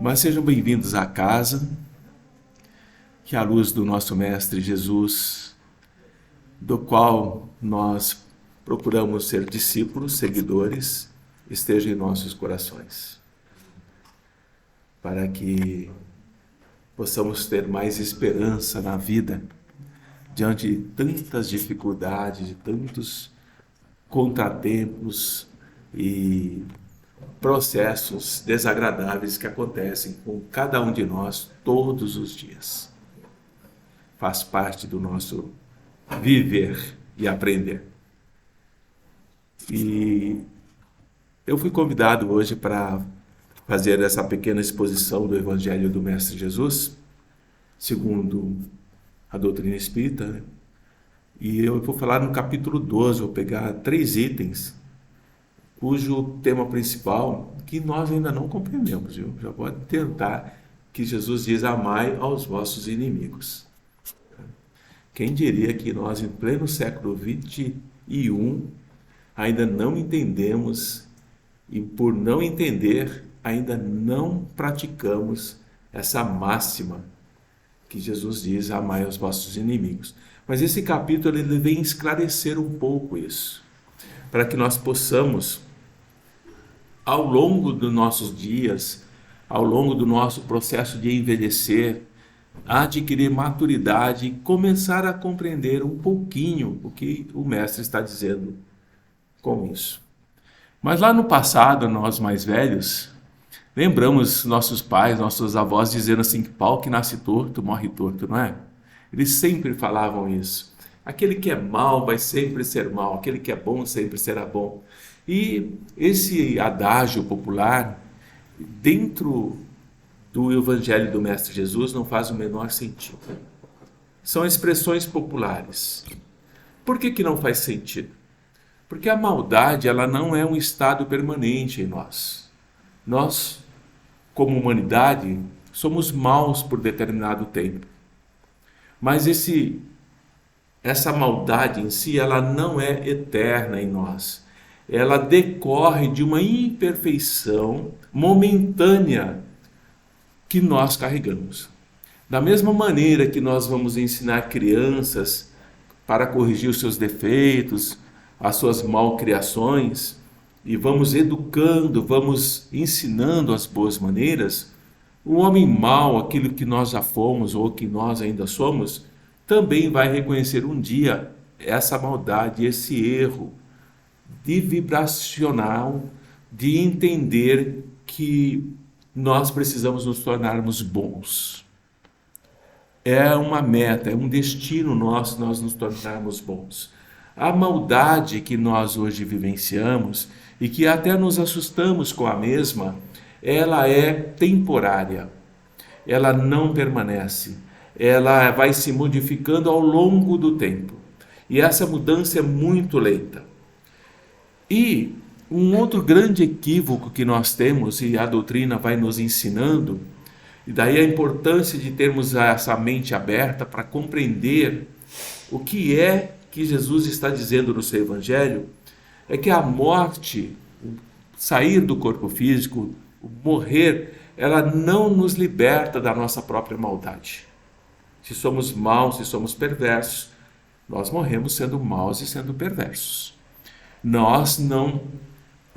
Mas sejam bem-vindos à casa, que a luz do nosso Mestre Jesus, do qual nós procuramos ser discípulos, seguidores, esteja em nossos corações, para que possamos ter mais esperança na vida, diante de tantas dificuldades, de tantos contratempos e processos desagradáveis que acontecem com cada um de nós todos os dias. Faz parte do nosso viver e aprender. E eu fui convidado hoje para fazer essa pequena exposição do Evangelho do Mestre Jesus, segundo a doutrina espírita, né? E eu vou falar no capítulo 12, vou pegar 3 itens, cujo tema principal, que nós ainda não compreendemos, viu? Já vou tentar, que Jesus diz: amai aos vossos inimigos. Quem diria que nós, em pleno século XXI, ainda não entendemos, e por não entender, ainda não praticamos essa máxima que Jesus diz: amai aos vossos inimigos. Mas esse capítulo ele vem esclarecer um pouco isso, para que nós possamos, ao longo dos nossos dias, ao longo do nosso processo de envelhecer, adquirir maturidade e começar a compreender um pouquinho o que o Mestre está dizendo com isso. Mas lá no passado, nós mais velhos, lembramos nossos pais, nossos avós dizendo assim, que pau que nasce torto, morre torto, não é? Eles sempre falavam isso. Aquele que é mau vai sempre ser mau, aquele que é bom sempre será bom. E esse adágio popular, dentro do Evangelho do Mestre Jesus, não faz o menor sentido. São expressões populares. Por que não faz sentido? Porque a maldade, ela não é um estado permanente em nós. Nós, como humanidade, somos maus por determinado tempo. Mas essa maldade em si, ela não é eterna em nós. Ela decorre de uma imperfeição momentânea que nós carregamos. Da mesma maneira que nós vamos ensinar crianças para corrigir os seus defeitos, as suas malcriações, e vamos educando, vamos ensinando as boas maneiras, o homem mau, aquilo que nós já fomos ou que nós ainda somos, também vai reconhecer um dia essa maldade, esse erro de vibracional, de entender que nós precisamos nos tornarmos bons. É uma meta, é um destino nosso nós nos tornarmos bons. A maldade que nós hoje vivenciamos e que até nos assustamos com a mesma, ela é temporária, ela não permanece, ela vai se modificando ao longo do tempo. E essa mudança é muito lenta. E um outro grande equívoco que nós temos, e a doutrina vai nos ensinando, e daí a importância de termos essa mente aberta para compreender o que é que Jesus está dizendo no seu Evangelho, é que a morte, sair do corpo físico, morrer, ela não nos liberta da nossa própria maldade. Se somos maus, se somos perversos, nós morremos sendo maus e sendo perversos. Nós não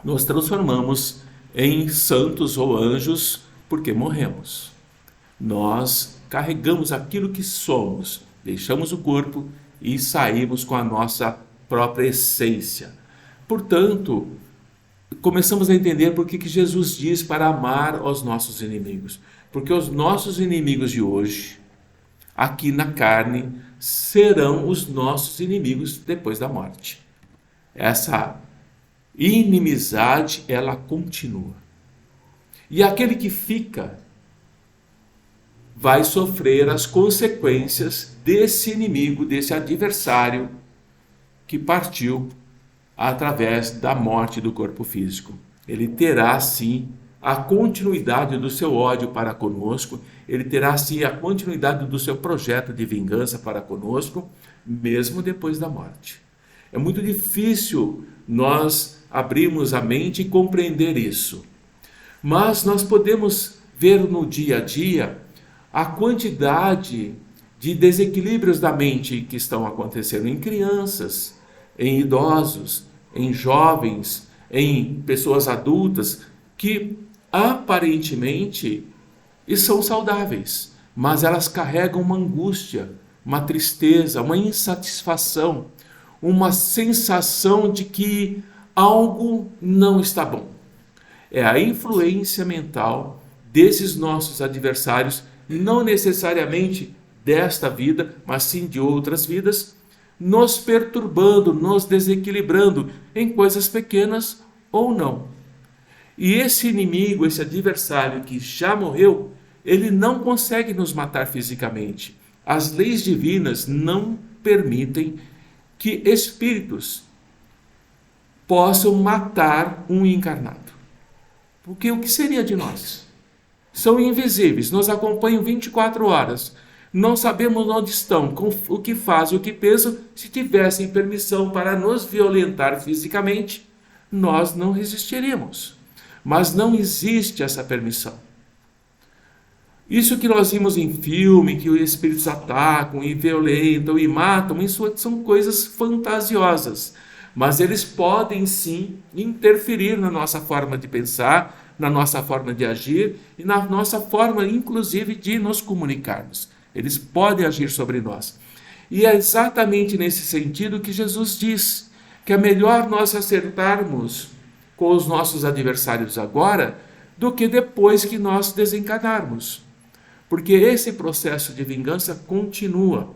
nos transformamos em santos ou anjos porque morremos. Nós carregamos aquilo que somos, deixamos o corpo e saímos com a nossa própria essência. Portanto, começamos a entender por que Jesus diz para amar aos nossos inimigos. Porque os nossos inimigos de hoje, aqui na carne, serão os nossos inimigos depois da morte. Essa inimizade, ela continua. E aquele que fica vai sofrer as consequências desse inimigo, desse adversário que partiu através da morte do corpo físico. Ele terá, sim, a continuidade do seu ódio para conosco, ele terá, sim, a continuidade do seu projeto de vingança para conosco, mesmo depois da morte. É muito difícil nós abrirmos a mente e compreender isso. Mas nós podemos ver no dia a dia a quantidade de desequilíbrios da mente que estão acontecendo em crianças, em idosos, em jovens, em pessoas adultas, que aparentemente são saudáveis, mas elas carregam uma angústia, uma tristeza, uma insatisfação, uma sensação de que algo não está bom. É a influência mental desses nossos adversários, não necessariamente desta vida, mas sim de outras vidas, nos perturbando, nos desequilibrando em coisas pequenas ou não. E esse inimigo, esse adversário que já morreu, ele não consegue nos matar fisicamente. As leis divinas não permitem que espíritos possam matar um encarnado. Porque o que seria de nós? São invisíveis, nos acompanham 24 horas. Não sabemos onde estão, o que fazem, o que pensam. Se tivessem permissão para nos violentar fisicamente, nós não resistiríamos. Mas não existe essa permissão. Isso que nós vimos em filme, que os espíritos atacam e violentam e matam, isso são coisas fantasiosas. Mas eles podem sim interferir na nossa forma de pensar, na nossa forma de agir e na nossa forma, inclusive, de nos comunicarmos. Eles podem agir sobre nós. E é exatamente nesse sentido que Jesus diz que é melhor nós acertarmos com os nossos adversários agora do que depois que nós desencarnarmos. Porque esse processo de vingança continua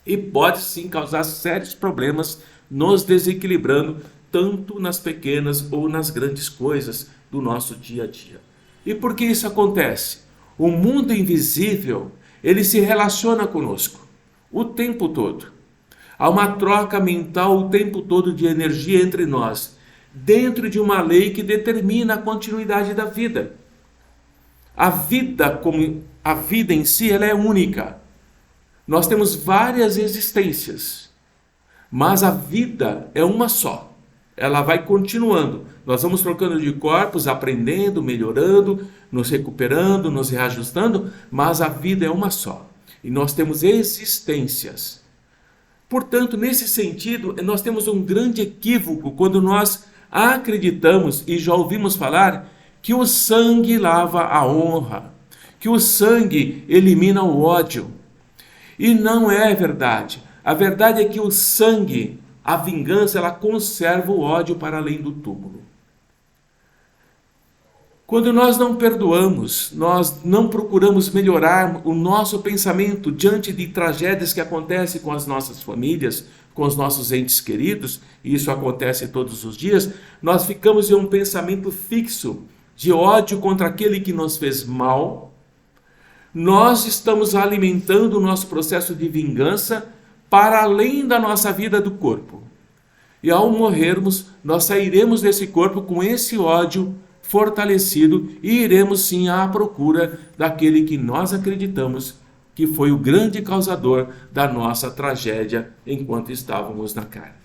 e pode sim causar sérios problemas, nos desequilibrando tanto nas pequenas ou nas grandes coisas do nosso dia a dia. E por que isso acontece? O mundo invisível, ele se relaciona conosco o tempo todo. Há uma troca mental o tempo todo de energia entre nós, dentro de uma lei que determina a continuidade da vida. A vida em si, ela é única. Nós temos várias existências, mas a vida é uma só. Ela vai continuando. Nós vamos trocando de corpos, aprendendo, melhorando, nos recuperando, nos reajustando, mas a vida é uma só. E nós temos existências. Portanto, nesse sentido, nós temos um grande equívoco quando nós acreditamos e já ouvimos falar que o sangue lava a honra, que o sangue elimina o ódio. E não é verdade. A verdade é que o sangue, a vingança, ela conserva o ódio para além do túmulo. Quando nós não perdoamos, nós não procuramos melhorar o nosso pensamento diante de tragédias que acontecem com as nossas famílias, com os nossos entes queridos, e isso acontece todos os dias, nós ficamos em um pensamento fixo de ódio contra aquele que nos fez mal. Nós estamos alimentando o nosso processo de vingança para além da nossa vida do corpo. E ao morrermos, nós sairemos desse corpo com esse ódio fortalecido e iremos sim à procura daquele que nós acreditamos que foi o grande causador da nossa tragédia enquanto estávamos na carne.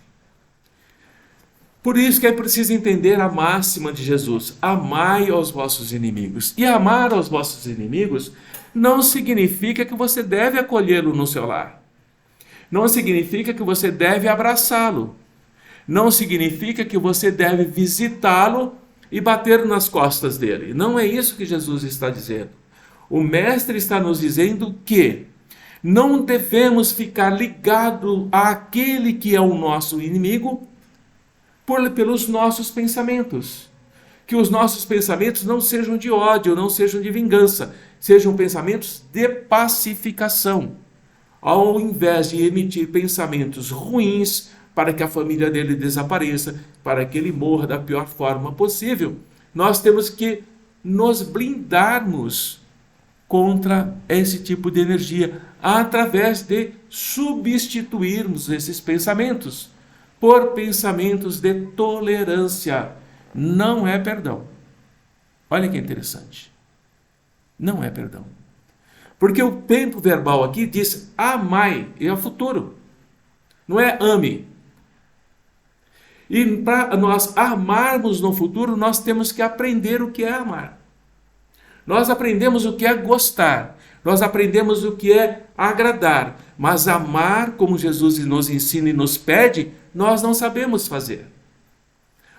Por isso que é preciso entender a máxima de Jesus: amai aos vossos inimigos. E amar aos vossos inimigos não significa que você deve acolhê-lo no seu lar. Não significa que você deve abraçá-lo. Não significa que você deve visitá-lo e bater nas costas dele. Não é isso que Jesus está dizendo. O Mestre está nos dizendo que não devemos ficar ligados àquele que é o nosso inimigo pelos nossos pensamentos. Que os nossos pensamentos não sejam de ódio, não sejam de vingança, sejam pensamentos de pacificação. Ao invés de emitir pensamentos ruins para que a família dele desapareça, para que ele morra da pior forma possível, nós temos que nos blindarmos contra esse tipo de energia, através de substituirmos esses pensamentos por pensamentos de tolerância. Não é perdão. Olha que interessante. Não é perdão. Porque o tempo verbal aqui diz amai, é o futuro. Não é ame. E para nós amarmos no futuro, nós temos que aprender o que é amar. Nós aprendemos o que é gostar, nós aprendemos o que é agradar, mas amar, como Jesus nos ensina e nos pede, nós não sabemos fazer.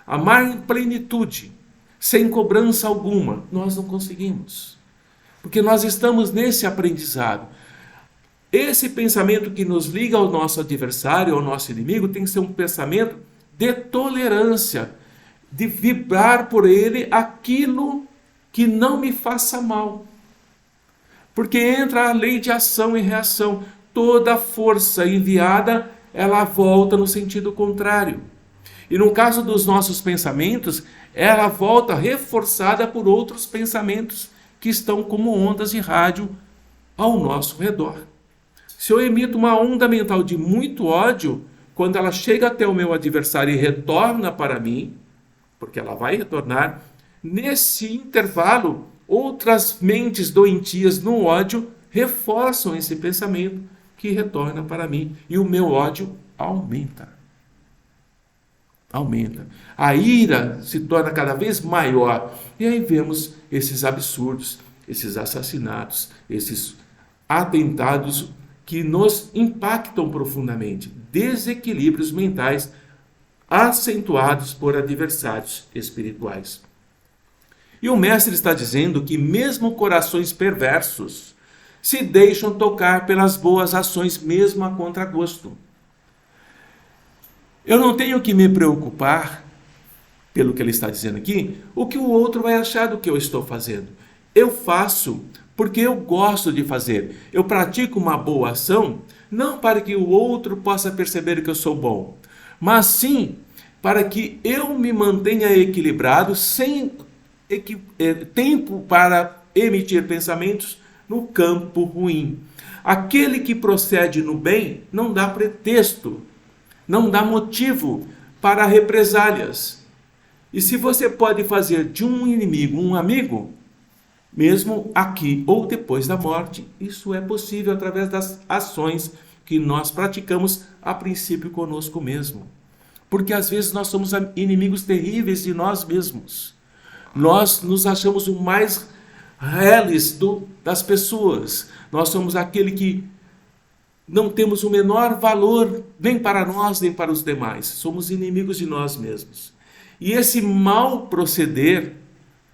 Amar em plenitude, sem cobrança alguma, nós não conseguimos. Porque nós estamos nesse aprendizado. Esse pensamento que nos liga ao nosso adversário, ao nosso inimigo, tem que ser um pensamento de tolerância, de vibrar por ele aquilo que não me faça mal. Porque entra a lei de ação e reação. Toda força enviada, ela volta no sentido contrário. E no caso dos nossos pensamentos, ela volta reforçada por outros pensamentos que estão como ondas de rádio ao nosso redor. Se eu emito uma onda mental de muito ódio, quando ela chega até o meu adversário e retorna para mim, porque ela vai retornar, nesse intervalo, outras mentes doentias no ódio reforçam esse pensamento que retorna para mim. E o meu ódio aumenta. Aumenta. A ira se torna cada vez maior. E aí vemos esses absurdos, esses assassinatos, esses atentados que nos impactam profundamente. Desequilíbrios mentais acentuados por adversários espirituais. E o mestre está dizendo que mesmo corações perversos se deixam tocar pelas boas ações, mesmo a contragosto. Eu não tenho que me preocupar, pelo que ele está dizendo aqui, o que o outro vai achar do que eu estou fazendo. Eu faço porque eu gosto de fazer. Eu pratico uma boa ação, não para que o outro possa perceber que eu sou bom, mas sim para que eu me mantenha equilibrado, sem tempo para emitir pensamentos no campo ruim. Aquele que procede no bem não dá pretexto, não dá motivo para represálias. E se você pode fazer de um inimigo um amigo, mesmo aqui ou depois da morte, isso é possível através das ações que nós praticamos a princípio conosco mesmo. Porque às vezes nós somos inimigos terríveis de nós mesmos. Nós nos achamos o mais reles das pessoas. Nós somos aquele que não temos o menor valor nem para nós, nem para os demais. Somos inimigos de nós mesmos. E esse mau proceder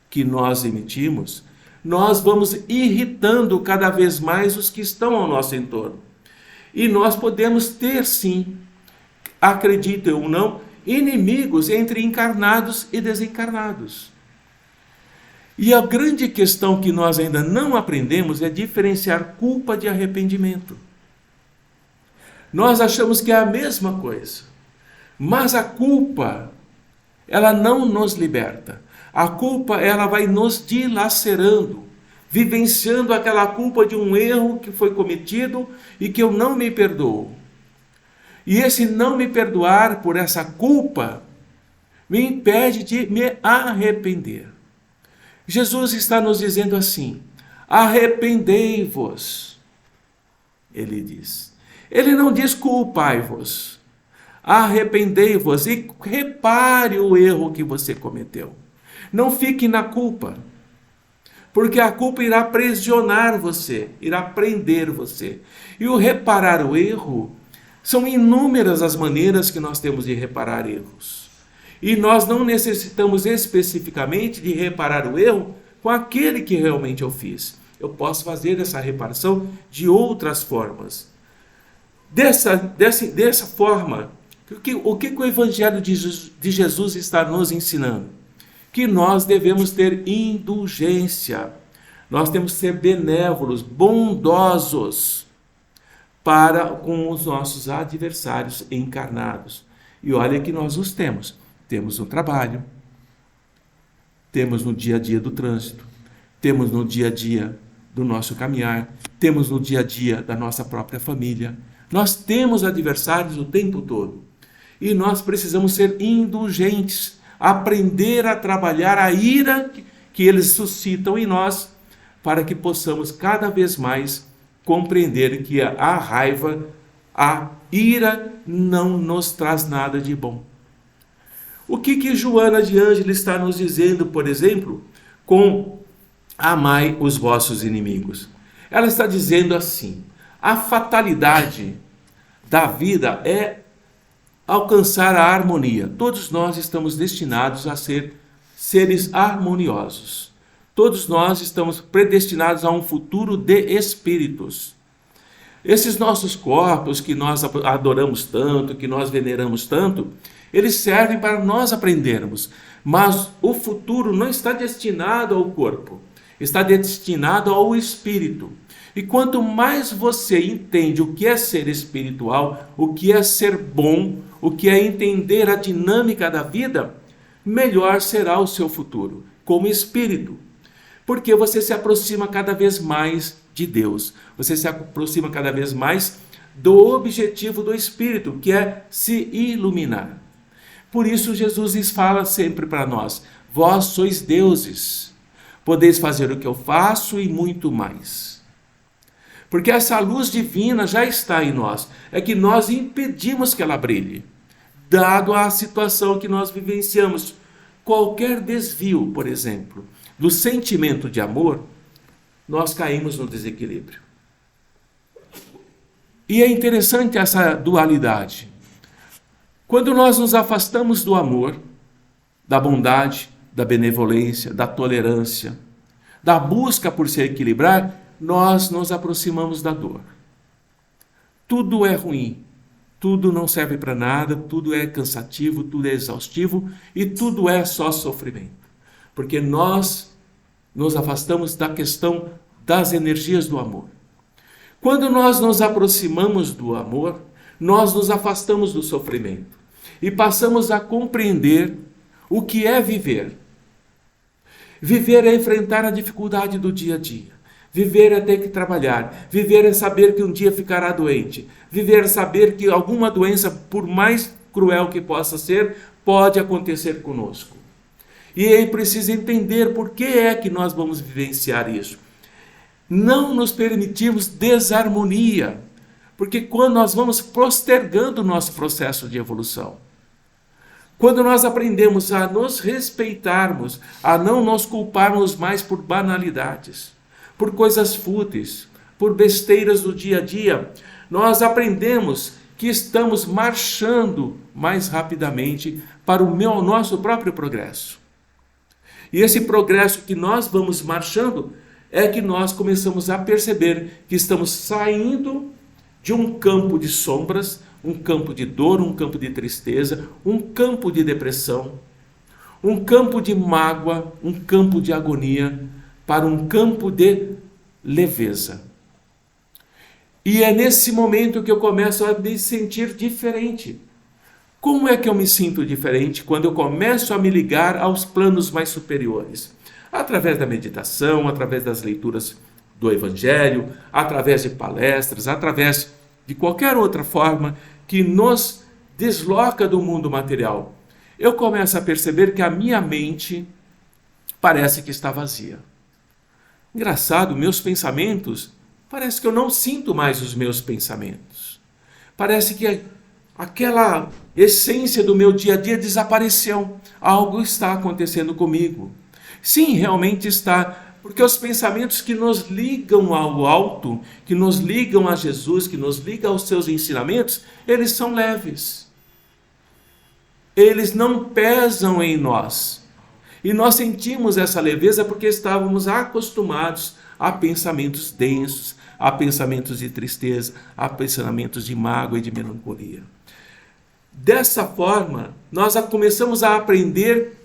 que nós emitimos, nós vamos irritando cada vez mais os que estão ao nosso entorno. E nós podemos ter, sim, acreditem ou não, inimigos entre encarnados e desencarnados. E a grande questão que nós ainda não aprendemos é diferenciar culpa de arrependimento. Nós achamos que é a mesma coisa, mas a culpa, ela não nos liberta. A culpa, ela vai nos dilacerando, vivenciando aquela culpa de um erro que foi cometido e que eu não me perdoo. E esse não me perdoar por essa culpa me impede de me arrepender. Jesus está nos dizendo assim: arrependei-vos, ele diz. Ele não diz culpai-vos. Arrependei-vos e repare o erro que você cometeu. Não fique na culpa, porque a culpa irá aprisionar você, irá prender você. E o reparar o erro, são inúmeras as maneiras que nós temos de reparar erros. E nós não necessitamos especificamente de reparar o erro com aquele que realmente eu fiz. Eu posso fazer essa reparação de outras formas. Dessa forma, o que o Evangelho de Jesus está nos ensinando? Que nós devemos ter indulgência. Nós temos que ser benévolos, bondosos para com os nossos adversários encarnados. E olha que nós os temos. Temos no trabalho, temos no dia a dia do trânsito, temos no dia a dia do nosso caminhar, temos no dia a dia da nossa própria família. Nós temos adversários o tempo todo. E nós precisamos ser indulgentes, aprender a trabalhar a ira que eles suscitam em nós, para que possamos cada vez mais compreender que a raiva, a ira não nos traz nada de bom. O que Joana de Ângeles está nos dizendo, por exemplo, com amai os vossos inimigos. Ela está dizendo assim: a fatalidade da vida é alcançar a harmonia. Todos nós estamos destinados a ser seres harmoniosos. Todos nós estamos predestinados a um futuro de espíritos. Esses nossos corpos que nós adoramos tanto, que nós veneramos tanto, eles servem para nós aprendermos. Mas o futuro não está destinado ao corpo, está destinado ao espírito. E quanto mais você entende o que é ser espiritual, o que é ser bom, o que é entender a dinâmica da vida, melhor será o seu futuro, como espírito. Porque você se aproxima cada vez mais de Deus, você se aproxima cada vez mais do objetivo do espírito, que é se iluminar. Por isso Jesus fala sempre para nós: vós sois deuses, podeis fazer o que eu faço e muito mais. Porque essa luz divina já está em nós, é que nós impedimos que ela brilhe, dado a situação que nós vivenciamos. Qualquer desvio, por exemplo, do sentimento de amor, nós caímos no desequilíbrio. E é interessante essa dualidade. Quando nós nos afastamos do amor, da bondade, da benevolência, da tolerância, da busca por se equilibrar, nós nos aproximamos da dor. Tudo é ruim, tudo não serve para nada, tudo é cansativo, tudo é exaustivo e tudo é só sofrimento. Porque nós nos afastamos da questão das energias do amor. Quando nós nos aproximamos do amor, nós nos afastamos do sofrimento e passamos a compreender o que é viver. Viver é enfrentar a dificuldade do dia a dia. Viver é ter que trabalhar. Viver é saber que um dia ficará doente. Viver é saber que alguma doença, por mais cruel que possa ser, pode acontecer conosco. E aí precisa entender por que é que nós vamos vivenciar isso. Não nos permitirmos desarmonia, porque quando nós vamos postergando o nosso processo de evolução, quando nós aprendemos a nos respeitarmos, a não nos culparmos mais por banalidades, por coisas fúteis, por besteiras do dia a dia, nós aprendemos que estamos marchando mais rapidamente para o nosso próprio progresso. E esse progresso que nós vamos marchando é que nós começamos a perceber que estamos saindo de um campo de sombras, um campo de dor, um campo de tristeza, um campo de depressão, um campo de mágoa, um campo de agonia, para um campo de leveza. E é nesse momento que eu começo a me sentir diferente. Como é que eu me sinto diferente? Quando eu começo a me ligar aos planos mais superiores. Através da meditação, através das leituras do Evangelho, através de palestras, através de qualquer outra forma que nos desloca do mundo material. Eu começo a perceber que a minha mente parece que está vazia. Engraçado, meus pensamentos, parece que eu não sinto mais os meus pensamentos. Parece que aquela essência do meu dia a dia desapareceu. Algo está acontecendo comigo. Sim, realmente está, porque os pensamentos que nos ligam ao alto, que nos ligam a Jesus, que nos ligam aos seus ensinamentos, eles são leves. Eles não pesam em nós. E nós sentimos essa leveza porque estávamos acostumados a pensamentos densos, a pensamentos de tristeza, a pensamentos de mágoa e de melancolia. Dessa forma, nós começamos a aprender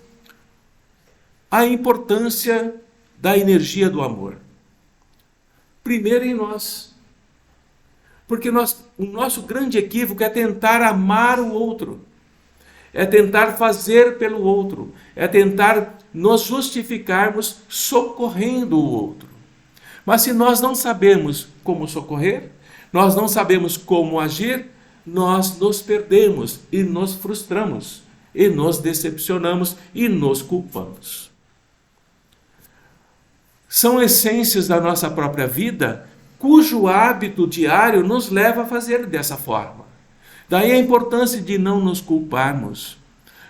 a importância da energia do amor. Primeiro em nós. Porque o nosso grande equívoco é tentar amar o outro. É tentar fazer pelo outro. É tentar nos justificarmos socorrendo o outro. Mas se nós não sabemos como socorrer, nós não sabemos como agir, nós nos perdemos e nos frustramos, e nos decepcionamos e nos culpamos. São essências da nossa própria vida, cujo hábito diário nos leva a fazer dessa forma. Daí a importância de não nos culparmos,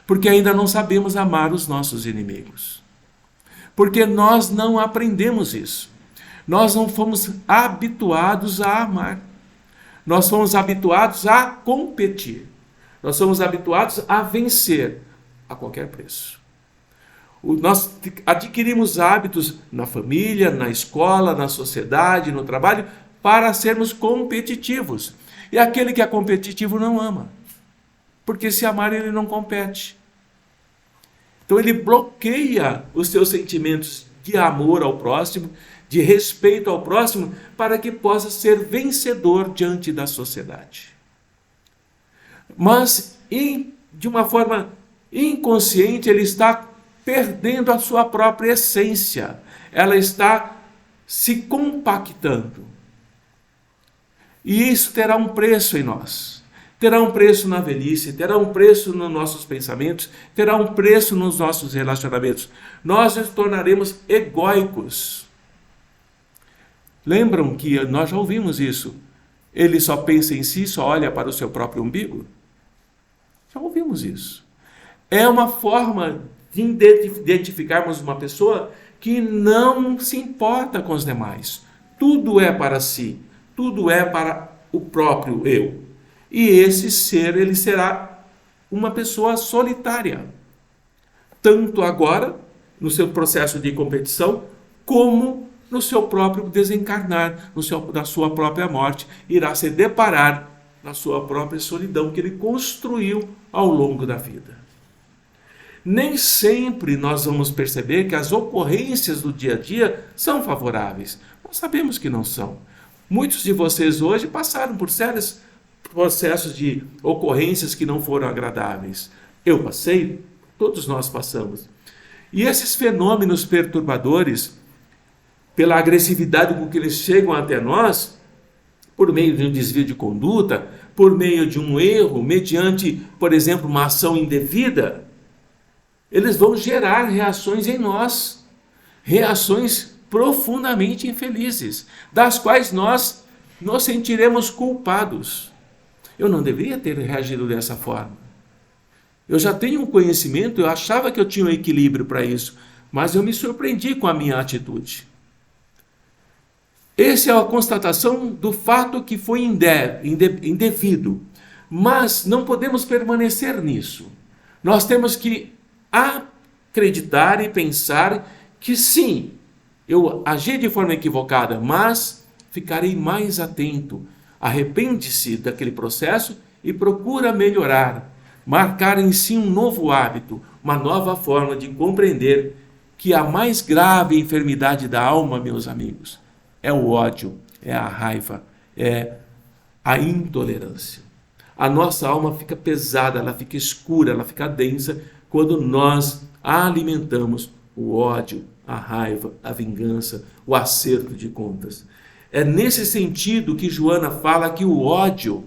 porque ainda não sabemos amar os nossos inimigos. porque nós não aprendemos isso. Nós não fomos habituados a amar. Nós fomos habituados a competir. Nós somos habituados a vencer a qualquer preço. Nós adquirimos hábitos na família, na escola, na sociedade, no trabalho, para sermos competitivos. E aquele que é competitivo não ama. Porque se amar, ele não compete. Então ele bloqueia os seus sentimentos de amor ao próximo, de respeito ao próximo, para que possa ser vencedor diante da sociedade. Mas, de uma forma inconsciente, ele está perdendo a sua própria essência. Ela está se compactando. E isso terá um preço em nós. Terá um preço na velhice, terá um preço nos nossos pensamentos, terá um preço nos nossos relacionamentos. Nós nos tornaremos egóicos. Lembram que nós já ouvimos isso? Ele só pensa em si, só olha para o seu próprio umbigo? Já ouvimos isso. É uma forma de identificarmos uma pessoa que não se importa com os demais. Tudo é para si, tudo é para o próprio eu. E esse ser, ele será uma pessoa solitária. Tanto agora, no seu processo de competição, como no seu próprio desencarnar, na sua própria morte. Irá se deparar na sua própria solidão que ele construiu ao longo da vida. Nem sempre nós vamos perceber que as ocorrências do dia a dia são favoráveis. Nós sabemos que não são. Muitos de vocês hoje passaram por sérios processos de ocorrências que não foram agradáveis. Eu passei, todos nós passamos. E esses fenômenos perturbadores, pela agressividade com que eles chegam até nós, por meio de um desvio de conduta, por meio de um erro, mediante, por exemplo, uma ação indevida, eles vão gerar reações em nós, reações profundamente infelizes, das quais nós nos sentiremos culpados. Eu não deveria ter reagido dessa forma. Eu já tenho um conhecimento, eu achava que eu tinha um equilíbrio para isso, mas eu me surpreendi com a minha atitude. Essa é a constatação do fato que foi indevido, mas não podemos permanecer nisso. Nós temos que acreditar e pensar que sim, eu agi de forma equivocada, mas ficarei mais atento. Arrepende-se daquele processo e procura melhorar, marcar em si um novo hábito, uma nova forma de compreender que a mais grave enfermidade da alma, meus amigos, é o ódio, é a raiva, é a intolerância. A nossa alma fica pesada, ela fica escura, ela fica densa quando nós alimentamos o ódio, a raiva, a vingança, o acerto de contas. É nesse sentido que Joana fala que o ódio,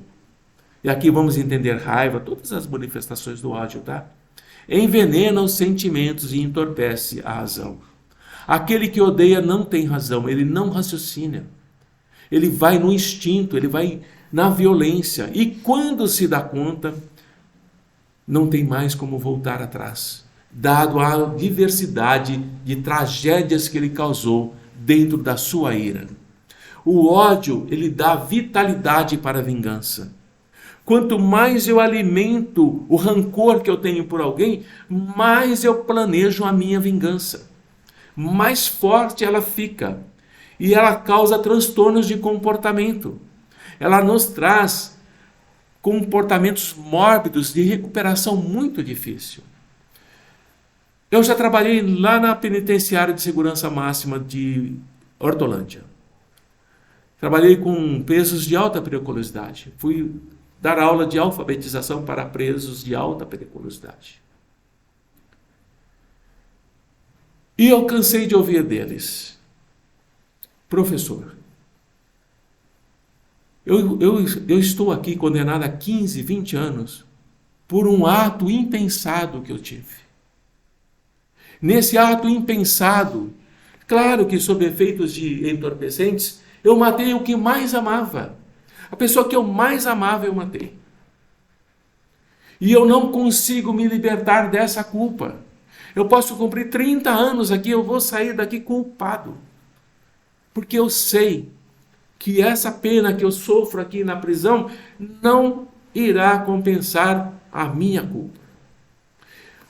e aqui vamos entender raiva, todas as manifestações do ódio, tá? Envenena os sentimentos e entorpece a razão. Aquele que odeia não tem razão, ele não raciocina. Ele vai no instinto, ele vai na violência. E quando se dá conta, não tem mais como voltar atrás, dado a diversidade de tragédias que ele causou dentro da sua ira. O ódio, ele dá vitalidade para a vingança. Quanto mais eu alimento o rancor que eu tenho por alguém, mais eu planejo a minha vingança. Mais forte ela fica. E ela causa transtornos de comportamento. Ela nos traz comportamentos mórbidos de recuperação muito difícil. Eu já trabalhei lá na penitenciária de segurança máxima de Hortolândia. Trabalhei com presos de alta periculosidade. Fui dar aula de alfabetização para presos de alta periculosidade. E eu cansei de ouvir deles: professor, eu estou aqui condenado a 15, 20 anos por um ato impensado que eu tive. Nesse ato impensado, claro que sob efeitos de entorpecentes, eu matei o que mais amava. A pessoa que eu mais amava eu matei. E eu não consigo me libertar dessa culpa. Eu posso cumprir 30 anos aqui, eu vou sair daqui culpado. Porque eu sei que essa pena que eu sofro aqui na prisão não irá compensar a minha culpa.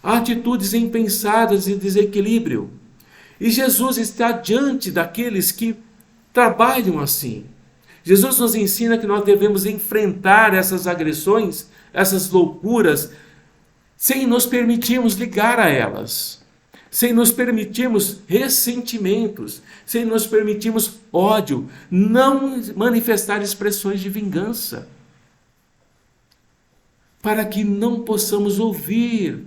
Há atitudes impensadas e desequilíbrio. E Jesus está diante daqueles que trabalham assim. Jesus nos ensina que nós devemos enfrentar essas agressões, essas loucuras, sem nos permitirmos ligar a elas, sem nos permitirmos ressentimentos, sem nos permitirmos ódio, não manifestar expressões de vingança, para que não possamos ouvir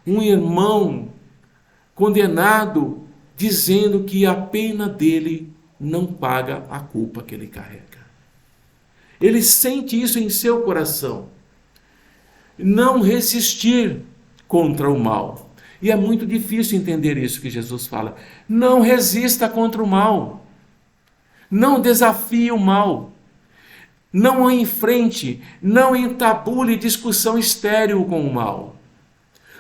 um irmão condenado dizendo que a pena dele não paga a culpa que ele carrega. Ele sente isso em seu coração. Não resistir contra o mal. E é muito difícil entender isso que Jesus fala. Não resista contra o mal. Não desafie o mal. Não o enfrente. Não entabule discussão estéril com o mal.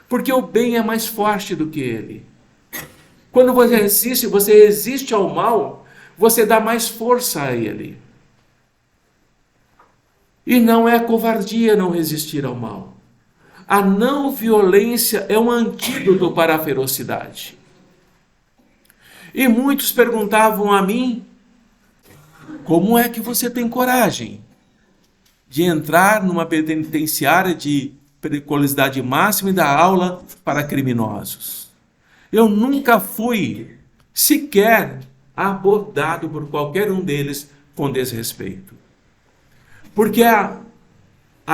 Porque o bem é mais forte do que ele. Quando você resiste ao mal, você dá mais força a ele. E não é covardia não resistir ao mal. A não violência é um antídoto para a ferocidade. E muitos perguntavam a mim, como é que você tem coragem de entrar numa penitenciária de periculosidade máxima e dar aula para criminosos? Eu nunca fui sequer abordado por qualquer um deles com desrespeito. Porque a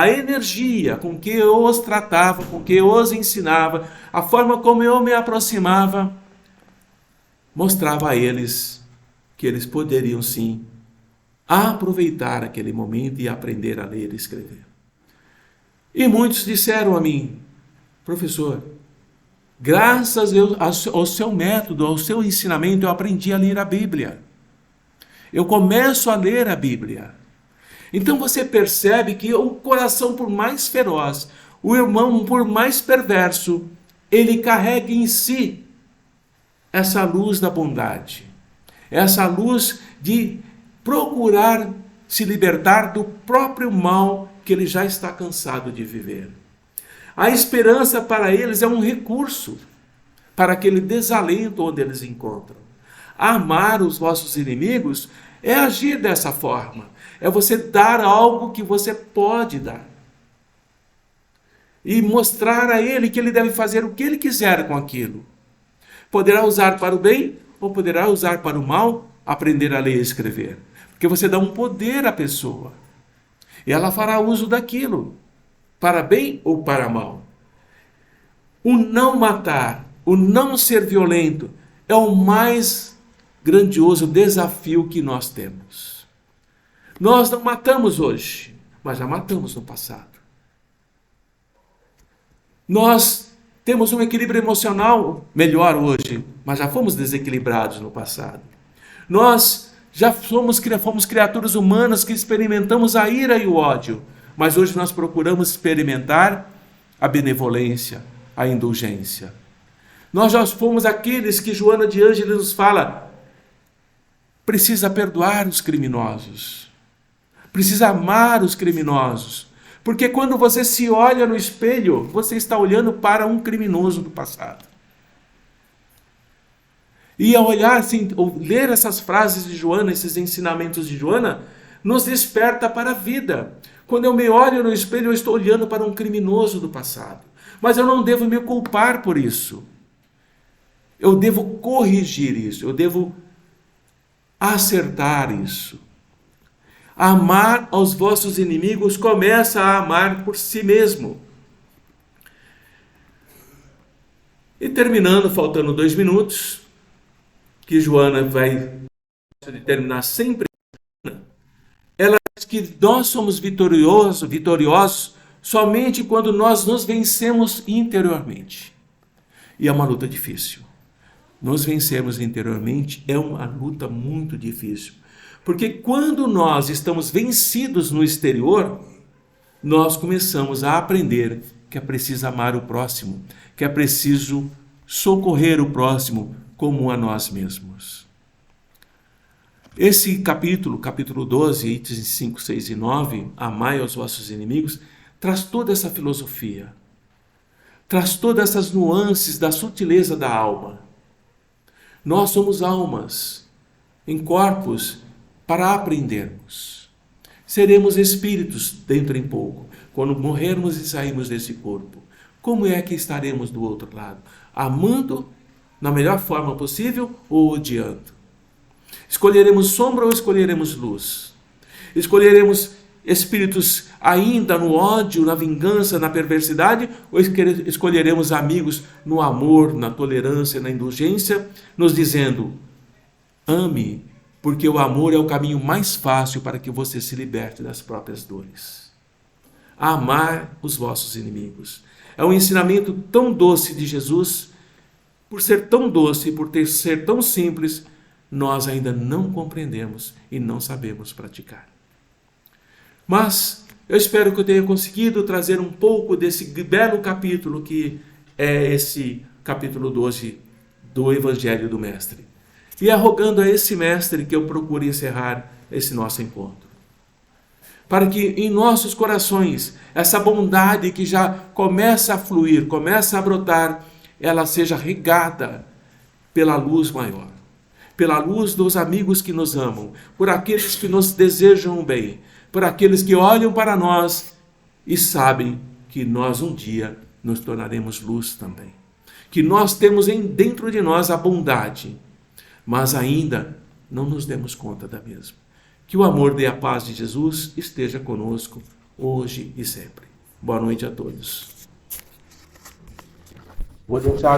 energia com que eu os tratava, com que eu os ensinava, a forma como eu me aproximava, mostrava a eles que eles poderiam sim aproveitar aquele momento e aprender a ler e escrever. E muitos disseram a mim, professor, graças ao seu método, ao seu ensinamento, eu aprendi a ler a Bíblia. Eu começo a ler a Bíblia. Então você percebe que o coração, por mais feroz, o irmão, por mais perverso, ele carrega em si essa luz da bondade, essa luz de procurar se libertar do próprio mal que ele já está cansado de viver. A esperança para eles é um recurso para aquele desalento onde eles encontram. Amar os vossos inimigos é agir dessa forma. É você dar algo que você pode dar. E mostrar a ele que ele deve fazer o que ele quiser com aquilo. Poderá usar para o bem ou poderá usar para o mal, aprender a ler e escrever. Porque você dá um poder à pessoa. E ela fará uso daquilo, para bem ou para mal. O não matar, o não ser violento, é o mais grandioso desafio que nós temos. Nós não matamos hoje, mas já matamos no passado. Nós temos um equilíbrio emocional melhor hoje, mas já fomos desequilibrados no passado. Nós já fomos criaturas humanas que experimentamos a ira e o ódio, mas hoje nós procuramos experimentar a benevolência, a indulgência. Nós já fomos aqueles que Joana de Ângeles nos fala, precisa perdoar os criminosos. Precisa amar os criminosos. Porque quando você se olha no espelho, você está olhando para um criminoso do passado. E ao olhar, assim, ou ler essas frases de Joana, esses ensinamentos de Joana, nos desperta para a vida. Quando eu me olho no espelho, eu estou olhando para um criminoso do passado. Mas eu não devo me culpar por isso. Eu devo corrigir isso. Eu devo acertar isso. Amar aos vossos inimigos começa a amar por si mesmo. E terminando, faltando 2 minutos, que Joana vai terminar sempre, ela diz que nós somos vitoriosos somente quando nós nos vencemos interiormente. E é uma luta difícil. Nos vencermos interiormente é uma luta muito difícil. Porque quando nós estamos vencidos no exterior, nós começamos a aprender que é preciso amar o próximo, que é preciso socorrer o próximo como a nós mesmos. Esse capítulo 12, itens 5, 6 e 9, amai aos vossos inimigos, traz toda essa filosofia, traz todas essas nuances da sutileza da alma. Nós somos almas em corpos para aprendermos. Seremos espíritos dentro em pouco, quando morrermos e sairmos desse corpo. Como é que estaremos do outro lado? Amando na melhor forma possível ou odiando? Escolheremos sombra ou escolheremos luz? Escolheremos espíritos ainda no ódio, na vingança, na perversidade, ou escolheremos amigos no amor, na tolerância, na indulgência, nos dizendo: ame, porque o amor é o caminho mais fácil para que você se liberte das próprias dores. Amar os vossos inimigos. É um ensinamento tão doce de Jesus. Por ser tão doce e por ser tão simples, nós ainda não compreendemos e não sabemos praticar. Mas eu espero que eu tenha conseguido trazer um pouco desse belo capítulo que é esse capítulo 12 do Evangelho do Mestre. E rogando a esse Mestre que eu procure encerrar esse nosso encontro. Para que em nossos corações, essa bondade que já começa a fluir, começa a brotar, ela seja regada pela luz maior, pela luz dos amigos que nos amam, por aqueles que nos desejam o bem, por aqueles que olham para nós e sabem que nós um dia nos tornaremos luz também. Que nós temos dentro de nós a bondade, mas ainda não nos demos conta da mesma. Que o amor e a paz de Jesus esteja conosco hoje e sempre. Boa noite a todos. Vou deixar